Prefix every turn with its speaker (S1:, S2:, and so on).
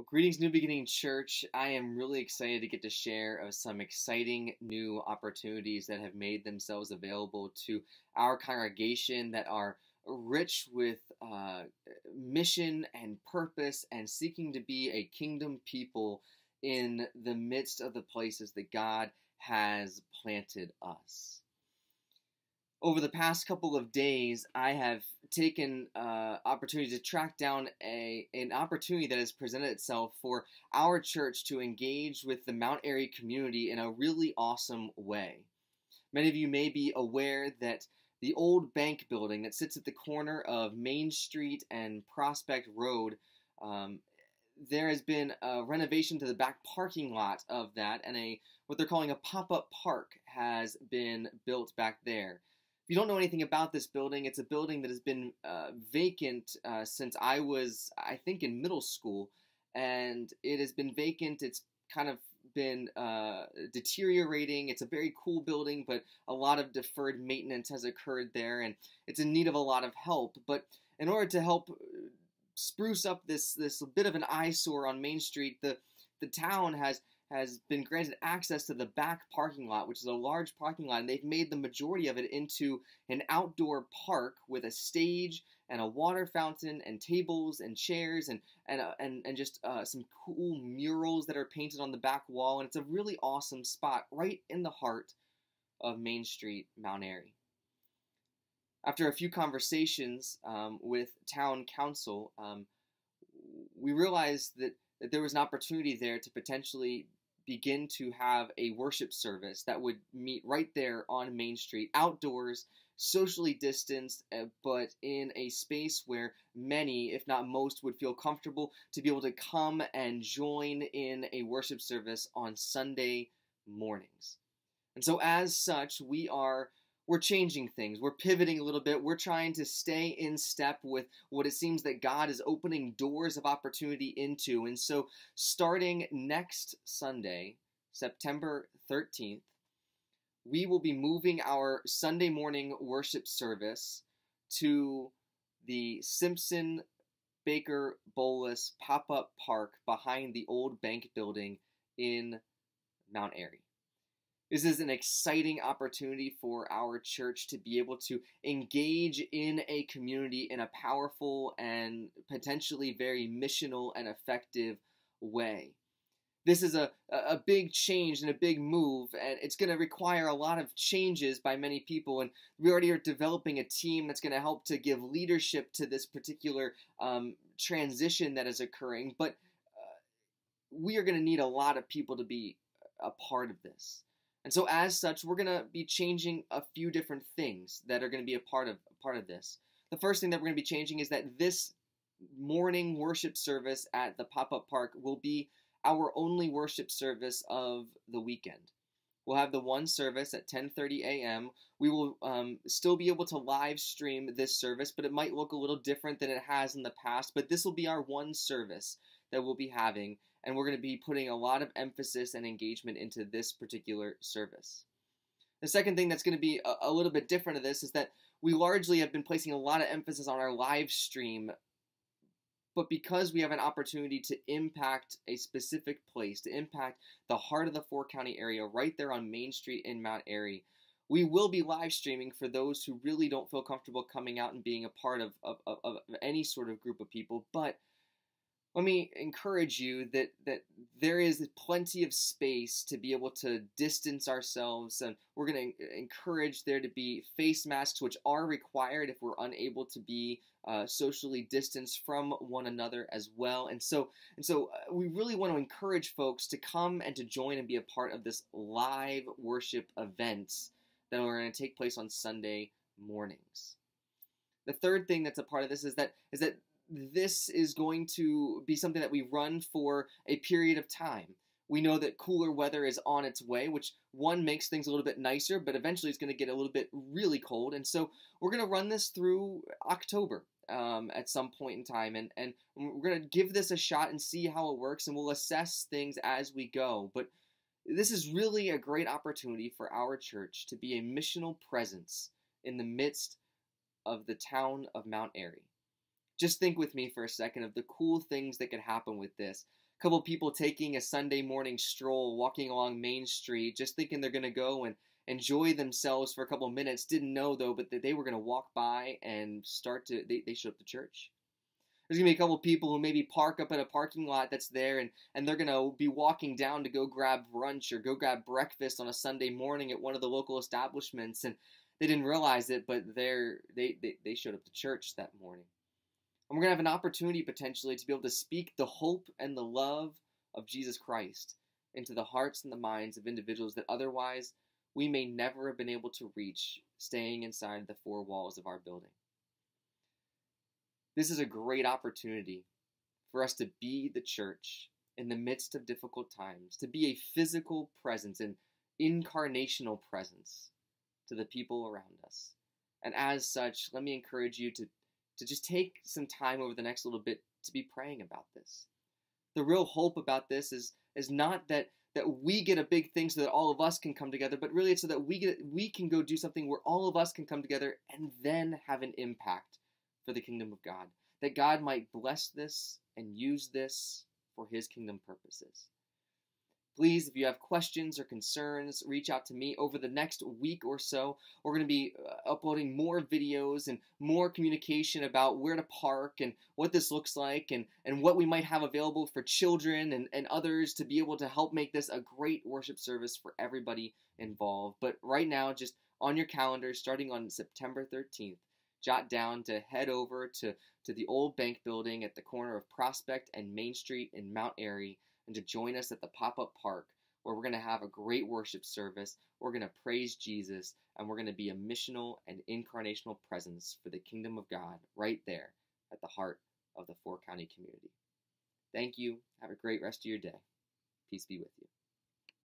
S1: Well, greetings, New Beginning Church. I am really excited to get to share of some exciting new opportunities that have made themselves available to our congregation that are rich with mission and purpose and seeking to be a kingdom people in the midst of the places that God has planted us. Over the past couple of days, I have taken opportunity to track down an opportunity that has presented itself for our church to engage with the Mount Airy community in a really awesome way. Many of you may be aware that the old bank building that sits at the corner of Main Street and Prospect Road, there has been a renovation to the back parking lot of that, and what they're calling a pop-up park has been built back there. If you don't know anything about this building, it's a building that has been vacant since I was, I think, in middle school, and it has been vacant. It's kind of been deteriorating. It's a very cool building, but a lot of deferred maintenance has occurred there, and it's in need of a lot of help. But in order to help spruce up this bit of an eyesore on Main Street, the town has been granted access to the back parking lot, which is a large parking lot, and they've made the majority of it into an outdoor park with a stage and a water fountain and tables and chairs and just some cool murals that are painted on the back wall, and it's a really awesome spot right in the heart of Main Street, Mount Airy. After a few conversations with town council, we realized that there was an opportunity there to potentially begin to have a worship service that would meet right there on Main Street, outdoors, socially distanced, but in a space where many, if not most, would feel comfortable to be able to come and join in a worship service on Sunday mornings. And so as such, we're changing things. We're pivoting a little bit. We're trying to stay in step with what it seems that God is opening doors of opportunity into. And so starting next Sunday, September 13th, we will be moving our Sunday morning worship service to the Simpson Baker Bolus pop-up park behind the old bank building in Mount Airy. This is an exciting opportunity for our church to be able to engage in a community in a powerful and potentially very missional and effective way. This is a big change and a big move, and it's going to require a lot of changes by many people, and we already are developing a team that's going to help to give leadership to this particular transition that is occurring, but we are going to need a lot of people to be a part of this. And so as such, we're going to be changing a few different things that are going to be a part of this. The first thing that we're going to be changing is that this morning worship service at the pop-up park will be our only worship service of the weekend. We'll have the one service at 10:30 a.m. We will still be able to live stream this service, but it might look a little different than it has in the past. But this will be our one service that we'll be having, and we're going to be putting a lot of emphasis and engagement into this particular service. The second thing that's going to be a little bit different of this is that we largely have been placing a lot of emphasis on our live stream, but because we have an opportunity to impact a specific place, to impact the heart of the four-county area right there on Main Street in Mount Airy, we will be live streaming for those who really don't feel comfortable coming out and being a part of any sort of group of people. But let me encourage you that there is plenty of space to be able to distance ourselves, and we're going to encourage there to be face masks, which are required if we're unable to be socially distanced from one another as well. And so we really want to encourage folks to come and to join and be a part of this live worship events that are going to take place on Sunday mornings. The third thing that's a part of this is that this is going to be something that we run for a period of time. We know that cooler weather is on its way, which one makes things a little bit nicer, but eventually it's going to get a little bit really cold. And so we're going to run this through October at some point in time. And we're going to give this a shot and see how it works, and we'll assess things as we go. But this is really a great opportunity for our church to be a missional presence in the midst of the town of Mount Airy. Just think with me for a second of the cool things that could happen with this. A couple people taking a Sunday morning stroll, walking along Main Street, just thinking they're going to go and enjoy themselves for a couple minutes. Didn't know, though, but that they were going to walk by and they showed up to church. There's going to be a couple people who maybe park up at a parking lot that's there, and they're going to be walking down to go grab brunch or go grab breakfast on a Sunday morning at one of the local establishments, and they didn't realize it, but they showed up to church that morning. And we're going to have an opportunity potentially to be able to speak the hope and the love of Jesus Christ into the hearts and the minds of individuals that otherwise we may never have been able to reach staying inside the four walls of our building. This is a great opportunity for us to be the church in the midst of difficult times, to be a physical presence, an incarnational presence to the people around us. And as such, let me encourage you to just take some time over the next little bit to be praying about this. The real hope about this is not that we get a big thing so that all of us can come together, but really it's so that we can go do something where all of us can come together and then have an impact for the kingdom of God. That God might bless this and use this for his kingdom purposes. Please, if you have questions or concerns, reach out to me over the next week or so. We're going to be uploading more videos and more communication about where to park and what this looks like and what we might have available for children and others to be able to help make this a great worship service for everybody involved. But right now, just on your calendar, starting on September 13th, jot down to head over to the old bank building at the corner of Prospect and Main Street in Mount Airy, and to join us at the pop-up park where we're going to have a great worship service, we're going to praise Jesus, and we're going to be a missional and incarnational presence for the kingdom of God right there at the heart of the Four County community. Thank you. Have a great rest of your day. Peace be with you.